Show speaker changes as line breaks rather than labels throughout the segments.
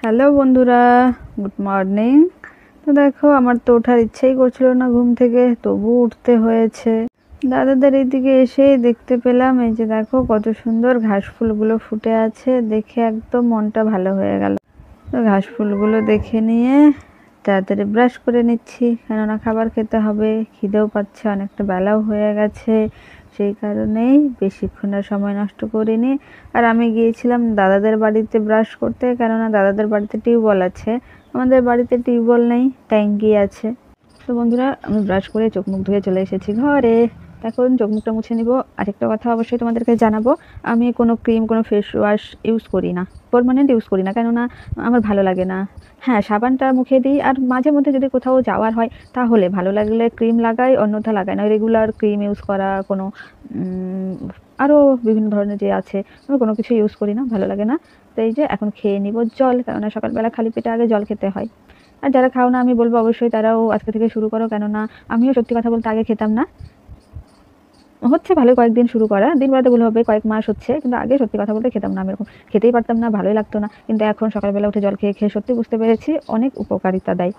Hello বন্ধুরা, good morning. তো দেখো, আমার তো ওঠার ইচ্ছেই করছিল না ঘুম থেকে, তবু উঠতে হয়েছে। দাদাদের এইদিকে এসেই দেখতে পেলাম, এই যে দেখো কত সুন্দর ঘাস ফুলগুলো ফুটে আছে, দেখে একদম মনটা ভালো হয়ে গেল। তো ঘাস ফুলগুলো দেখে নিয়ে তাড়াতাড়ি ব্রাশ করে নিচ্ছি, কেননা খাবার খেতে হবে, খিদেও পাচ্ছে, অনেকটা বেলাও হয়ে গেছে। সেই কারণেই বেশিক্ষণ আর সময় নষ্ট করিনি। আর আমি গিয়েছিলাম দাদাদের বাড়িতে ব্রাশ করতে, কেননা দাদাদের বাড়িতে টিউবওয়েল আছে, আমাদের বাড়িতে টিউবওয়েল নেই, ট্যাঙ্কি আছে। তো বন্ধুরা, আমি ব্রাশ করে চোখ মুখ ধুয়ে চলে এসেছি ঘরে। এখন চোখ মুখটা মুছে নিব। আরেকটা কথা অবশ্যই তোমাদেরকে জানাবো, আমি কোনো ক্রিম, কোনো ফেস ওয়াশ ইউজ করি না, পার্মানেন্ট ইউজ করি না, কেননা আমার ভালো লাগে না। হ্যাঁ, সাবানটা মুখে দিই, আর মাঝে মধ্যে যদি কোথাও যাওয়ার হয় তাহলে ভালো লাগলে ক্রিম লাগাই, অন্যথা লাগাই না। রেগুলার ক্রিম ইউজ করা, কোনো আরও বিভিন্ন ধরনের যে আছে, আমি কোনো কিছু ইউজ করি না, ভালো লাগে না। তো এই যে এখন খেয়ে নিব জল, কেননা সকালবেলা খালি পেটে আগে জল খেতে হয়। আর যারা খাও না, আমি বলবো অবশ্যই তারাও আজকে থেকে শুরু করো, কেননা আমিও সত্যি কথা বলতে আগে খেতাম না। হচ্ছে ভালো কয়েকদিন শুরু করা, দিন বলতে ভুল হবে, কয়েক মাস হচ্ছে, কিন্তু আগে সত্যি কথা বলতে খেতাম না, আমি এরকম খেতেই পারতাম না, ভালোই লাগতো না। কিন্তু এখন সকালবেলা উঠে জল খেয়ে খেয়ে সত্যি বুঝতে পেরেছি অনেক উপকারিতা দেয়।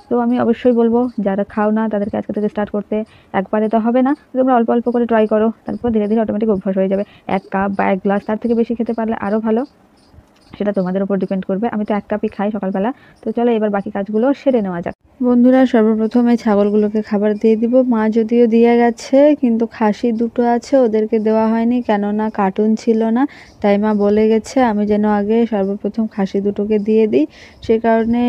তো আমি অবশ্যই বলবো যারা খাও না তাদেরকে আজকে থেকে স্টার্ট করতে। একবারে তো হবে না, তোমরা অল্প অল্প করে ট্রাই করো, তারপর ধীরে ধীরে অটোমেটিক অভ্যাস হয়ে যাবে। 1 কাপ বা 1 গ্লাস, তার থেকে বেশি খেতে পারলে আরও ভালো, সেটা তোমাদের উপর ডিপেন্ড করবে। আমি তো 1 কাপই খাই সকালবেলা। তো চলো এবার বাকি কাজগুলো সেরে নেওয়া যাক। বন্ধুরা, সর্বপ্রথম এই ছাগলগুলোকে খাবার দিয়ে দিব। মা যদিও দিয়ে গেছে, কিন্তু খাসি দুটো আছে, ওদেরকে দেওয়া হয়নি, কেননা কার্টুন ছিল না। তাই মা বলে গেছে আমি যেন আগে সর্বপ্রথম খাসি দুটোকে দিয়ে দিই। সেই কারণে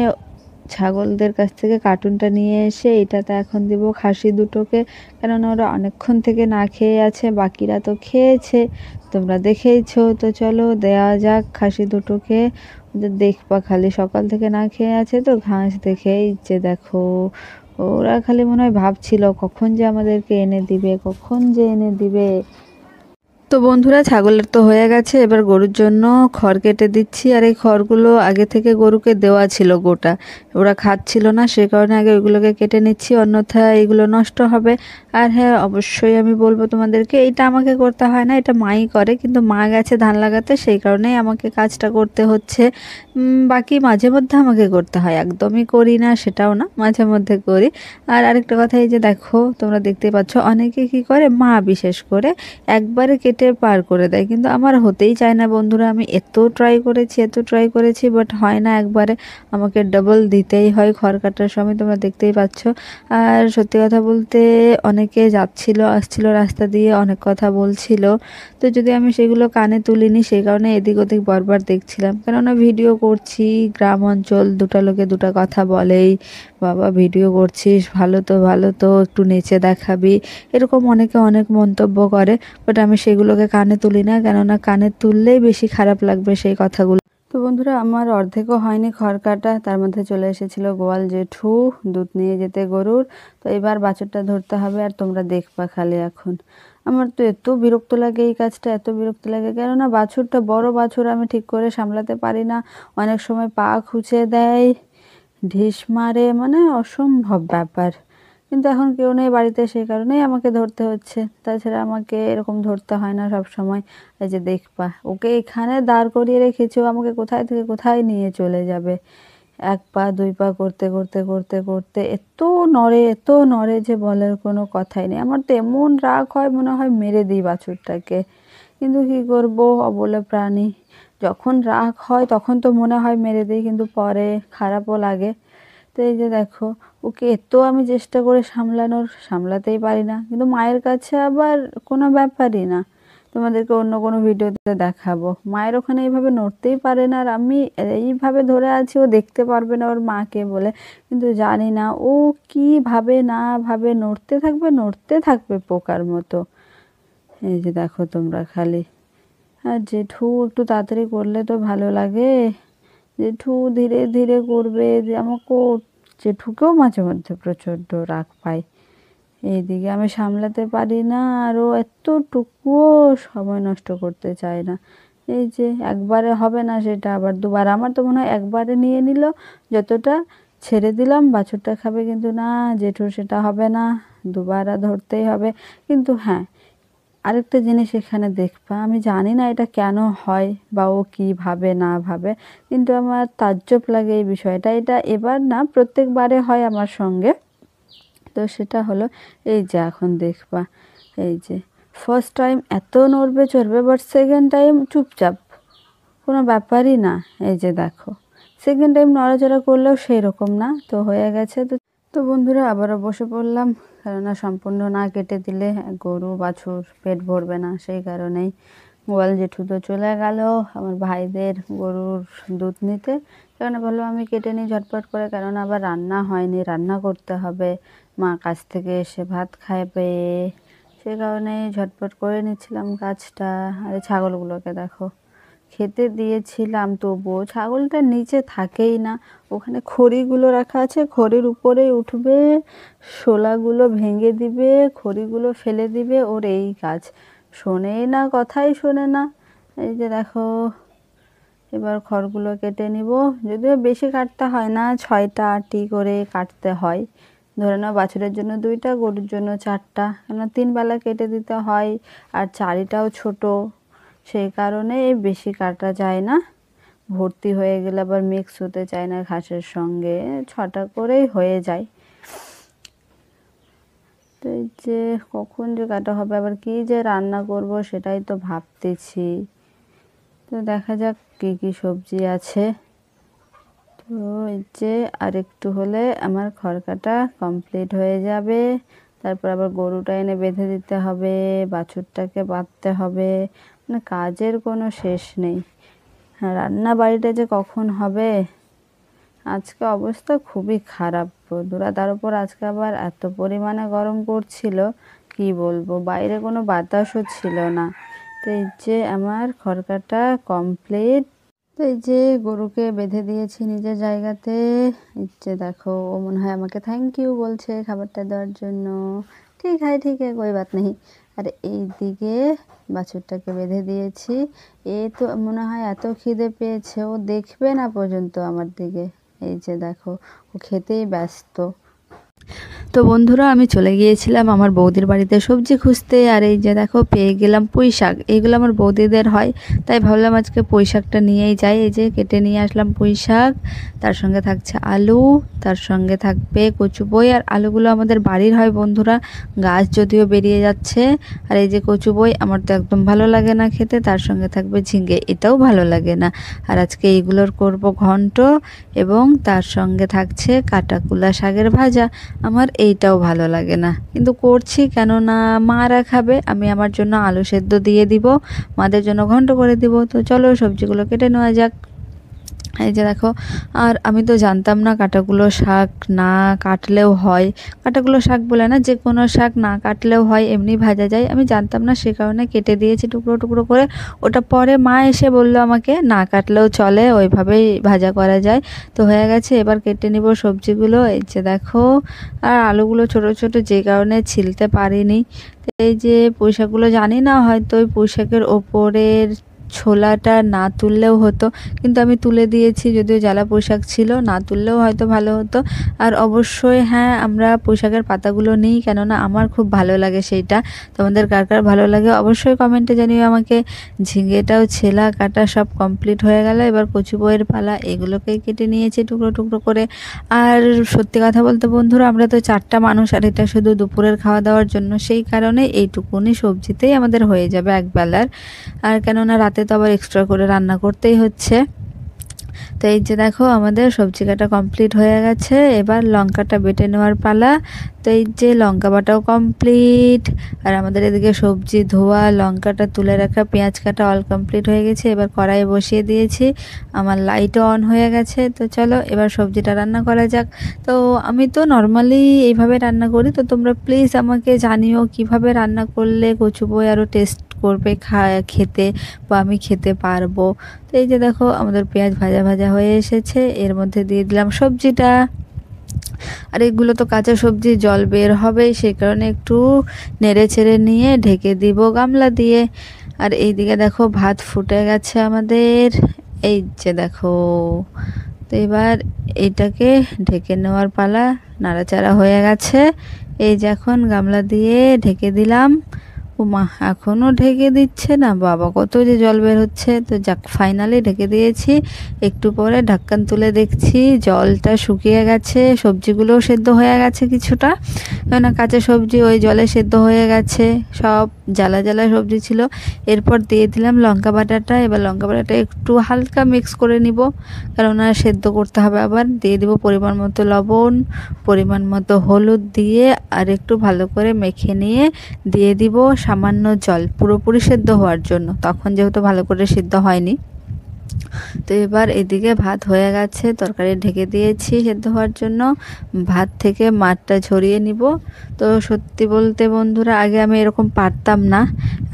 ছাগলদের কাছ থেকে কার্টুনটা নিয়ে এসে এটাতে এখন দিব খাসি দুটোকে, কেননা ওরা অনেকক্ষণ থেকে না খেয়ে আছে, বাকিরা তো খেয়েছে, তোমরা দেখেইছো। তো চলো দেওয়া যাক খাসি দুটোকে। ওদের দেখবা খালি সকাল থেকে না খেয়ে আছে, তো ঘাস দেখেই যে দেখো, ওরা খালি মনে হয় ভাবছিল কখন যে আমাদেরকে এনে দিবে, কখন যে এনে দিবে। তো বন্ধুরা, ছাগলের তো হয়ে গেছে, এবার গরুর জন্য খড় কেটে দিচ্ছি। আর এই খড়গুলো আগে থেকে গরুকে দেওয়া ছিল গোটা, ওরা খাচ্ছিল না, সে কারণে আগে ওইগুলোকে কেটে নিচ্ছি, অন্যথায় এগুলো নষ্ট হবে। আর হ্যাঁ, অবশ্যই আমি বলবো তোমাদেরকে, এইটা আমাকে করতে হয় না, এটা মাই করে, কিন্তু মা গেছে ধান লাগাতে, সেই কারণেই আমাকে কাজটা করতে হচ্ছে। বাকি মাঝে মধ্যে আমাকে করতে হয়, একদমই করি না সেটাও না, মাঝে মধ্যে করি। আর আরেকটা কথা, এই যে দেখো তোমরা দেখতেই পাচ্ছ, অনেকে কি করে, মা বিশেষ করে একবারে কেটে পার করে দেয়, কিন্তু আমার হতেই চায় না বন্ধুরা। আমি এত ট্রাই করেছি, এত ট্রাই করেছি, বাট হয় না একবারে, আমাকে ডাবল দিতেই হয় খড় কাটার সময়, তোমরা দেখতেই পাচ্ছ। আর সত্যি কথা বলতে, অনেকে যাচ্ছিল আসছিল রাস্তা দিয়ে, অনেক কথা বলছিল, তো যদি আমি সেগুলো কানে তুলিনি, সেই কারণে এদিক ওদিক বারবার দেখছিলাম, কেননা ভিডিও করছি, গ্রাম অঞ্চল, দুটা লোকে দুটা কথা বলেই, বাবা ভিডিও করছিস, ভালো তো ভালো তো, একটু নেচে দেখাবি, এরকম অনেকে অনেক মন্তব্য করে। বাট আমি সেগুলোকে কানে তুলি না, কেননা কানে তুললেই বেশি খারাপ লাগবে সেই কথাগুলো। তো বন্ধুরা, আমার অর্ধেকও হয়নি খড় কাটা, তার মধ্যে চলে এসেছিল গোয়াল জেঠু দুধ নিয়ে যেতে গরুর। তো এবার বাছুরটা ধরতে হবে, আর তোমরা দেখবা খালি এখন। আমার তো এত বিরক্ত লাগে এই কাজটা, এত বিরক্ত লাগে, কেননা বাছুরটা বড় বাছুর, আমি ঠিক করে সামলাতে পারি না, অনেক সময় পা খুঁচে দেয়, ঢিস মারে, মানে অসম্ভব ব্যাপার। কিন্তু এখন কেউ নেই বাড়িতে, সেই কারণেই আমাকে ধরতে হচ্ছে, তাছাড়া আমাকে এরকম ধরতে হয় না সব সময়। এই যে দেখবা, ওকে এখানে দাঁড় করিয়ে রেখেছো, আমাকে কোথায় থেকে কোথায় নিয়ে চলে যাবে। 1 পা 2 পা করতে করতে করতে করতে এত নড়ে, এত নড়ে যে বলার কোনো কথাই নেই। আমার তো এমন রাগ হয়, মনে হয় মেরে দিই বাছুরটাকে, কিন্তু কি করব, অবলা প্রাণী। যখন রাগ হয় তখন তো মনে হয় মেরে দিই, কিন্তু পরে খারাপও লাগে। তো এই যে দেখো, ওকে এত আমি চেষ্টা করে সামলানোর, সামলাতেই পারি না, কিন্তু মায়ের কাছে আবার কোনো ব্যাপারই না। তোমাদেরকে অন্য কোনো ভিডিওতে দেখাবো, মায়ের ওখানে এইভাবে নড়তেই পারে না, আর আমি এইভাবে ধরে আছি, ও দেখতে পারবে না ওর মাকে বলে, কিন্তু জানি না ও কি ভাবে না ভাবে, নড়তে থাকবে নড়তে থাকবে পোকার মতো। এই যে দেখো তোমরা খালি। আর জেঠু একটু তাড়াতাড়ি করলে তো ভালো লাগে, জেঠু ধীরে ধীরে করবে, যে আমাকেও, জেঠুকেও মাঝে মধ্যে প্রচণ্ড রাগ পায়, এইদিকে আমি সামলাতে পারি না, আরও এতটুকুও সময় নষ্ট করতে চায় না। এই যে একবারে হবে না, সেটা আবার দুবার, আমার তো মনে হয় একবারে নিয়ে নিল, যতটা ছেড়ে দিলাম বাছুরটা খাবে, কিন্তু না, জেঠুর সেটা হবে না, দুবার ধরতেই হবে। কিন্তু হ্যাঁ, আরেকটা জিনিস এখানে দেখবা, আমি জানি না এটা কেন হয় বা ও কী ভাবে না ভাবে, কিন্তু আমার তাজ্জব লাগে এই বিষয়টা। এটা এবার না, প্রত্যেকবারে হয় আমার সঙ্গে। তো সেটা হলো, এই যে এখন দেখবা, এই যে ফার্স্ট টাইম এত নড়বে চড়বে, বাট সেকেন্ড টাইম চুপচাপ, কোনো ব্যাপারই না। এই যে দেখো, সেকেন্ড টাইম নড়াচড়া করলেও সেই রকম না। তো হয়ে গেছে। তো বন্ধুরা আবারও বসে পড়লাম, কেননা সম্পূর্ণ না কেটে দিলে গরু বাছুর পেট ভরবে না, সেই কারণেই। গোয়াল জেঠু তো চলে গেল আমার ভাইদের গরুর দুধ নিতে, সেখানে বললো আমি কেটে নিই ঝটপট করে, কেননা আবার রান্না হয়নি, রান্না করতে হবে, মা কাছ থেকে এসে ভাত খাবে, সে কারণে ঝটপট করে নিচ্ছিলাম কাজটা। আর ছাগলগুলোকে দেখো, খেতে দিয়েছিলাম তবুও ছাগলটা নিচে থাকেই না, ওখানে খড়িগুলো রাখা আছে, খড়ির উপরে উঠবে, শোলাগুলো ভেঙে দিবে, খড়িগুলো ফেলে দিবে, ওর এই কাজ, শোনেই না, কথাই শোনে না। এই যে দেখো, এবার খড়গুলো কেটে নিব, যদিও বেশি কাটতে হয় না, 6টা 8টি করে কাটতে হয়। ধরে নাও বাছুরের জন্য 2টা, গরুর জন্য 4টা, কেন 3 বেলা কেটে দিতে হয়, আর চারিটাও ছোট, সেই কারণে বেশি কাটা যায় না। ভর্তি হয়ে গেলে আবার মিক্স হতে চায় না ঘাসের সঙ্গে, 6টা করেই হয়ে যায়। তো এই যে কখন যে কাটা হবে, আবার কি যে রান্না করব সেটাই তো ভাবতেছি। তো দেখা যাক কি কি সবজি আছে। তো এই যে আর একটু হলে আমার খড় কাটা কমপ্লিট হয়ে যাবে। তারপর আবার গরুটা এনে বেঁধে দিতে হবে, বাছুরটাকে বাঁধতে হবে, মানে কাজের কোনো শেষ নেই। হ্যাঁ, রান্না বাড়িটা যে কখন হবে, আজকে অবস্থা খুবই খারাপ বন্ধুরা। তার উপর আজকে আবার এত পরিমাণে গরম করছিল, কি বলবো, বাইরে কোনো বাতাসও ছিল না। তো এই যে আমার খড় কাটা কমপ্লিট। তো এই যে গরুকে বেঁধে দিয়েছি নিজের জায়গাতে। এই যে দেখো, ও মনে হয় আমাকে থ্যাংক ইউ বলছে খাবারটা দেওয়ার জন্য। ঠিক है ঠিক है कोई बात नहीं। আর এই দিকে বাছুরটাকে বেঁধে দিয়েছি। এ তো মনে হয় এত খিদে পেয়েছে, ও দেখবে না পর্যন্ত আমার দিকে। এই যে দেখো, ও খেতেই ব্যস্ত। তো বন্ধুরা আমি চলে গিয়েছিলাম আমার বৌদির বাড়িতে সবজি খুঁজতে, আর এই যে দেখো পেয়ে গেলাম পুঁই শাক। এইগুলো আমার বৌদিদের হয়, তাই ভাবলাম আজকে পুঁই শাকটা নিয়েই যাই। এই যে কেটে নিয়ে আসলাম পুঁই শাক, তার সঙ্গে থাকছে আলু, তার সঙ্গে থাকবে কচু বই। আর আলুগুলো আমাদের বাড়ির হয় বন্ধুরা, গাছ যদিও বেরিয়ে যাচ্ছে। আর এই যে কচু বই আমার তো একদম ভালো লাগে না খেতে, তার সঙ্গে থাকবে ঝিঙে, এটাও ভালো লাগে না। আর আজকে এইগুলোর করব ঘন্ট, এবং তার সঙ্গে থাকছে কাটাকুলা শাকের ভাজা। আমার এইটাও ভালো লাগে না, কিন্তু করছি, কেননা মারা খাবে, আমি আমার জন্য আলু সেদ্ধ দিয়ে দিব, মাদের জন্য ঘন্ট করে দিব। তো চলো সবজিগুলো কেটে নেওয়া যাক। এই যে দেখো, আর আমি তো জানতাম না কাটাকুলো শাক না কাটলেও হয়, কাটাকুলো শাক বলে না, যে কোনো শাক না কাটলেও হয়, এমনি ভাজা যায়, আমি জানতাম না, সে কারণে কেটে দিয়েছি টুকরো টুকরো করে। ওটা পরে মা এসে বলল আমাকে না কাটলেও চলে, ওইভাবেই ভাজা করা যায়। তো হয়ে গেছে, এবার কেটে নিব সবজিগুলো। এই যে দেখো, আর আলুগুলো ছোট ছোট, যে কারণে ছিলতে পারিনি। তো এই যে পুঁই শাকগুলো, জানি না হয়তো ওই পুঁই শাকের ওপরের ছোলাটা না তুললেও হতো, কিন্তু আমি তুলে দিয়েছি, যদিও জ্বালা পোশাক ছিল, না তুললেও হয়তো ভালো হতো। আর অবশ্যই হ্যাঁ, আমরা পোশাকের পাতাগুলো নিই, কেননা আমার খুব ভালো লাগে সেইটা। তোমাদের কার কার ভালো লাগে অবশ্যই কমেন্টে জানিও আমাকে। ঝিঙেটাও ছেলা কাটা সব কমপ্লিট হয়ে গেল, এবার কচু বইয়ের পালা, এগুলোকেই কেটে নিয়েছি টুকরো টুকরো করে। আর সত্যি কথা বলতে বন্ধুরা, আমরা তো 4টা মানুষ, আর এটা শুধু দুপুরের খাওয়া দাওয়ার জন্য, সেই কারণে এইটুকুনি সবজিতেই আমাদের হয়ে যাবে একবেলার। আর কেননা রাতে তো আবার এক্সট্রা করে রান্না করতেই হচ্ছে। তো এই যে দেখো, আমাদের সবজি কাটা কমপ্লিট হয়ে গেছে, এবার লঙ্কাটা বেটে নেওয়ার পালা। তো এই যে লঙ্কা বাটাও কমপ্লিট, আর আমাদের এদিকে সবজি ধোয়া, লঙ্কাটা তুলে রাখা, পেঁয়াজ কাটা অল কমপ্লিট হয়ে গেছে। এবার কড়াই বসিয়ে দিয়েছি, আমার লাইটও অন হয়ে গেছে। তো চলো এবার সবজিটা রান্না করা যাক। তো আমি তো নর্মালি এইভাবে রান্না করি, তো তোমরা প্লিজ আমাকে জানিও কিভাবে রান্না করলে কচু বই আরও টেস্ট করবে খেতে, বা আমি খেতে পারবো। তো এই যে দেখো, আমাদের পেঁয়াজ ভাজা ভাজা হয়ে এসেছে, এর মধ্যে দিয়ে দিলাম সবজিটা। আর এগুলো তো কাঁচা সবজি, জল বের হবে, সেই কারণে একটু নেড়ে ছেড়ে নিয়ে ঢেকে দিব গামলা দিয়ে। আর এইদিকে দেখো ভাত ফুটে গেছে আমাদের, এই যে দেখো। তো এবার এইটাকে ঢেকে নেওয়ার পালা, নাড়াচাড়া হয়ে গেছে। এই যে এখন গামলা দিয়ে ঢেকে দিলাম, ওমা এখনও ঢেকে দিচ্ছে না, বাবা কত যে জল বের হচ্ছে। তো যাক ফাইনালি ঢেকে দিয়েছি। একটু পরে ঢাক্কান তুলে দেখছি জলটা শুকিয়ে গেছে, সবজিগুলোও সেদ্ধ হয়ে গেছে কিছুটা, কেননা কাঁচা সবজি ওই জলে সেদ্ধ হয়ে গেছে, সব জ্বালা জ্বালা সবজি ছিল। এরপর দিয়ে দিলাম লঙ্কা বাটাটা। এবার লঙ্কা বাটাটা একটু হালকা মিক্স করে নিব, কেননা সেদ্ধ করতে হবে। আবার দিয়ে দিব পরিমাণ মতো লবণ, পরিমাণ মতো হলুদ দিয়ে আর একটু ভালো করে মেখে নিয়ে দিয়ে দিব সামান্য জল, পুরোপুরি সেদ্ধ হওয়ার জন্য, তখন যেহেতু ভালো করে সিদ্ধ হয়নি। তো এবার এদিকে ভাত হয়ে গেছে, তরকারি ঢেকে দিয়েছি সেদ্ধ হওয়ার জন্য। ভাত থেকে মারটা ঝরিয়ে নিব। তো সত্যি বলতে বন্ধুরা, আগে আমি এরকম পারতাম না,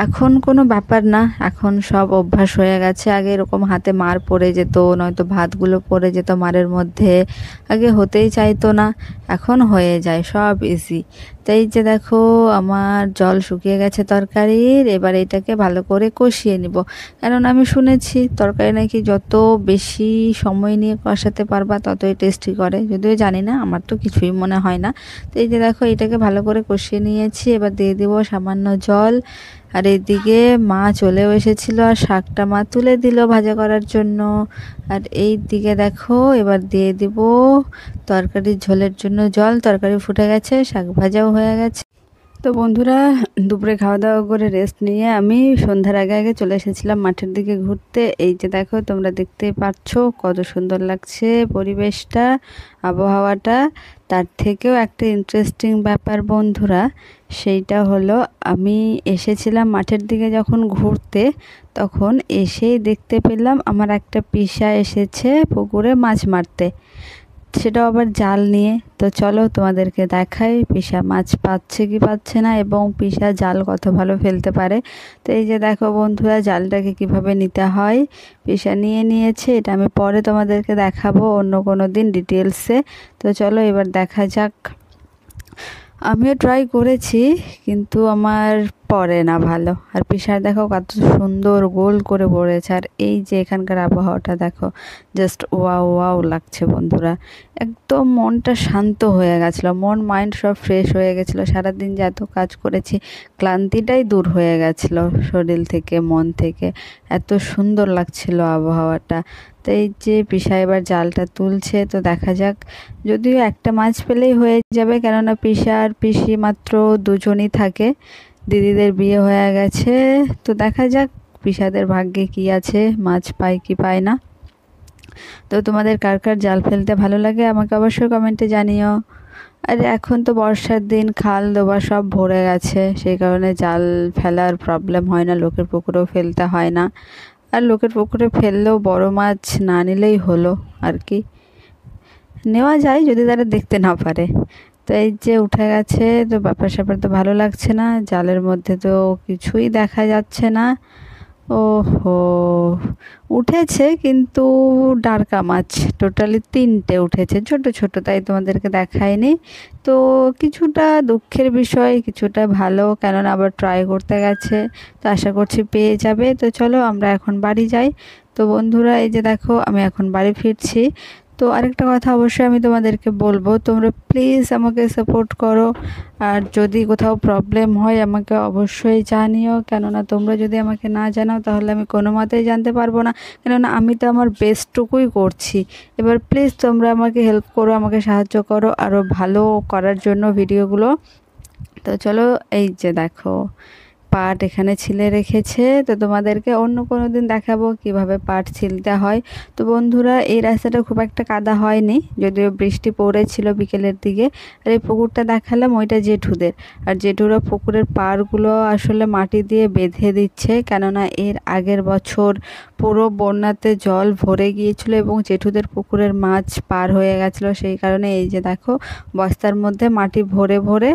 এখন কোনো ব্যাপার না, এখন সব অভ্যাস হয়ে গেছে। আগে এরকম হাতে মার পড়ে যেত, নয়তো ভাতগুলো পড়ে যেত মারের মধ্যে, আগে হতেই চাইতো না, এখন হয়ে যায়, সব ইজি। তাই যে দেখো আমার জল শুকিয়ে গেছে তরকারির। এবার এটাকে ভালো করে কষিয়ে নিব, কারণ আমি শুনেছি তরকারি নাকি যত বেশি সময় নিয়ে কষাতে পারবা ততই টেস্টি করে, যদিও জানি না, আমার তো কিছুই মনে হয় না। তো এই যে দেখো এটাকে ভালো করে কষিয়ে নিয়েছি। এবার দিয়ে দিব সামান্য জল। আর এইদিকে মা চলেও এসেছিলো, আর শাকটা মা তুলে দিল ভাজা করার জন্য। আর এই দিকে দেখো এবার দিয়ে দিব তরকারির ঝোলের জন্য জল। তরকারি ফুটে গেছে, শাক ভাজাও হয়ে গেছে। তো বন্ধুরা, দুপুরে খাওয়া দাওয়া করে রেস্ট নিয়ে আমি সন্ধ্যার আগে আগে চলে এসেছিলাম মাঠের দিকে ঘুরতে। এই যে দেখো তোমরা দেখতেই পাচ্ছ কত সুন্দর লাগছে পরিবেশটা, আবহাওয়াটা। তার থেকেও একটা ইন্টারেস্টিং ব্যাপার বন্ধুরা, সেইটা হলো আমি এসেছিলাম মাঠের দিকে যখন ঘুরতে, তখন এসেই দেখতে পেলাম আমার একটা পিসা এসেছে পুকুরে মাছ মারতে, সেটাও আবার জাল নিয়ে। তো চলো তোমাদেরকে দেখাই পিসা মাছ পাচ্ছে কি পাচ্ছে না, এবং পিসা জাল কত ভালো ফেলতে পারে। তো এই যে দেখো বন্ধুরা জালটাকে কিভাবে নিতে হয়, পিসা নিয়ে নিয়েছে। এটা আমি পরে তোমাদেরকে দেখাবো অন্য কোনো দিন ডিটেলসে। তো চলো এবার দেখা যাক। আমিও ট্রাই করেছি, কিন্তু আমার পড়ে না ভালো। আর পিসার দেখো কত সুন্দর গোল করে পড়েছে। আর এই যে এখানকার আবহাওয়াটা দেখো, জাস্ট ওয়াও ওয়াও লাগছে বন্ধুরা। একদম মনটা শান্ত হয়ে গেছিলো, মন মাইন্ড সব ফ্রেশ হয়ে গেছিলো। সারাদিন যে এত কাজ করেছি, ক্লান্তিটাই দূর হয়ে গেছিলো শরীর থেকে, মন থেকে। এত সুন্দর লাগছিল আবহাওয়াটা। তো এই যে পিসা এবার জালটা তুলছে, তো দেখা যাক। যদিও একটা মাছ পেলেই হয়ে যাবে, কেননা পিসা আর পিসি মাত্র দুজনই থাকে, দিদিদের বিয়ে হয়ে গেছে। তো দেখা যাক পিসাদের ভাগ্যে কি আছে, মাছ পায় কি পায় না। তো তোমাদের কার কার জাল ফেলতে ভালো লাগে আমাকে অবশ্যই কমেন্টে জানিও। আর এখন তো বর্ষার দিন, খাল ডোবা সব ভরে গেছে, সেই কারণে জাল ফেলার প্রবলেম হয় না, লোকের পুকুরেও ফেলতে হয় না। আর লোকের পুকুরে ফেললেও বড় মাছ না নিলেই হলো আর কি, নেওয়া যায় যদি তারা দেখতে না পারে। তো এই যে উঠে গেছে, তো ব্যাপার স্যাপার তো ভালো লাগছে না, জালের মধ্যে তো কিছুই দেখা যাচ্ছে না। ওহো, উঠেছে কিন্তু ডারকা মাছ টোটালি 3টে উঠেছে, ছোট ছোট, তাই তোমাদেরকে দেখায়নি। তো কিছুটা দুঃখের বিষয়, কিছুটা ভালো, কেননা আবার ট্রাই করতে গেছে। তো আশা করছি পেয়ে যাবে। তো চলো আমরা এখন বাড়ি যাই। তো বন্ধুরা এই যে দেখো আমি এখন বাড়ি ফিরছি। তো আরেকটা কথা অবশ্যই আমি তোমাদেরকে বলবো, তোমরা প্লিজ আমাকে সাপোর্ট করো। আর যদি কোথাও প্রবলেম হয় আমাকে অবশ্যই জানিও, কেননা তোমরা যদি আমাকে না জানাও তাহলে আমি কোনো মতেই জানতে পারবো না, কেননা আমি তো আমার বেস্টটুকুই করছি। এবার প্লিজ তোমরা আমাকে হেল্প করো, আমাকে সাহায্য করো আরও ভালো করার জন্য ভিডিওগুলো। তো চলো এই যে দেখো পাট এখানে ছিলে রেখেছে, তো তোমাদেরকে অন্য কোনো দিন দেখাবো কিভাবে পাট ছিলতে হয়। তো বন্ধুরা এই রাস্তাটা খুব একটা কাদা হয়নি, যদিও বৃষ্টি পড়েছিল বিকেলের দিকে। আর এই পুকুরটা দেখালাম, ওইটা জেঠুদের। আর জেঠুরা পুকুরের পাড়গুলো আসলে মাটি দিয়ে বেঁধে দিচ্ছে, কেননা এর আগের বছর পুরো বন্যাতে জল ভরে গিয়েছিল এবং জেঠুদের পুকুরের মাছ পার হয়ে গেছিলো, সেই কারণে এই যে দেখো বস্তার মধ্যে মাটি ভরে ভরে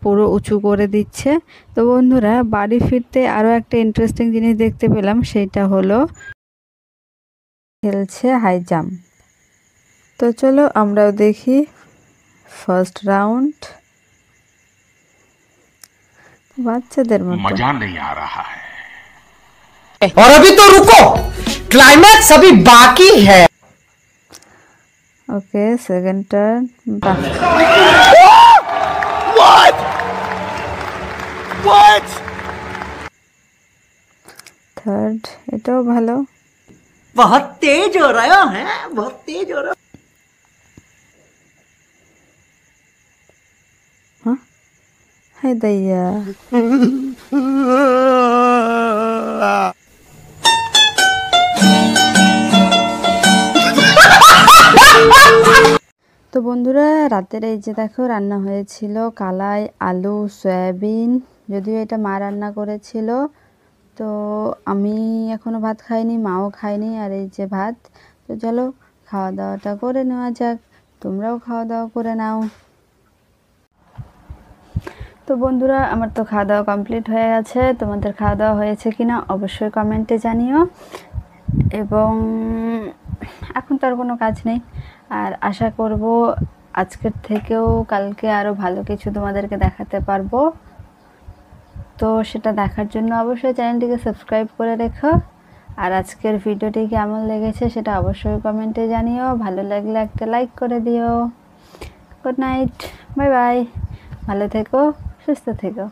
পুরো উঁচু করে দিচ্ছে। তো বন্ধুরা বাড়ি ফিরতে আরও একটা ইন্টারেস্টিং জিনিস দেখতে পেলাম, সেইটা হলো খেলছে হাই জাম্প। তো চলো আমরাও দেখি ফার্স্ট রাউন্ড। বাচ্চাদের মতো
मजा नहीं आ रहा है।
और अभी तो रुको, क्लाइमैक्स अभी बाकी है।
Okay second turn.
What? What?
Third, এটাও ভালো।
बहुत तेज हो रहा है, बहुत तेज हो रहा।
হ্যাঁ, হাই দাইয়া। তো বন্ধুরা, রাতের এই যে দেখো রান্না হয়েছিল কালাই, আলু, সয়াবিন। যদিও এটা মা রান্না করেছিল, তো আমি এখনো ভাত খাইনি, মাও খায়নি। আর এই যে ভাত। তো চলো খাওয়া দাওয়াটা করে নেওয়া যাক, তোমরাও খাওয়া দাওয়া করে নাও। তো বন্ধুরা, আমার তো খাওয়া দাওয়া কমপ্লিট হয়ে গেছে। তোমাদের খাওয়া দাওয়া হয়েছে কিনা অবশ্যই কমেন্টে জানিও। এবং এখন তো আর কোনো কাজ নেই, আর আশা করব আজকের থেকেও কালকে আরও ভালো কিছু তোমাদেরকে দেখাতে পারবো। তো সেটা দেখার জন্য অবশ্যই চ্যানেলটিকে সাবস্ক্রাইব করে রেখো। আর আজকের ভিডিওটি কেমন লেগেছে সেটা অবশ্যই কমেন্টে জানিও। ভালো লাগলে একটা লাইক করে দিও। গুড নাইট, বাই বাই, ভালো থেকো, সুস্থ থেকো।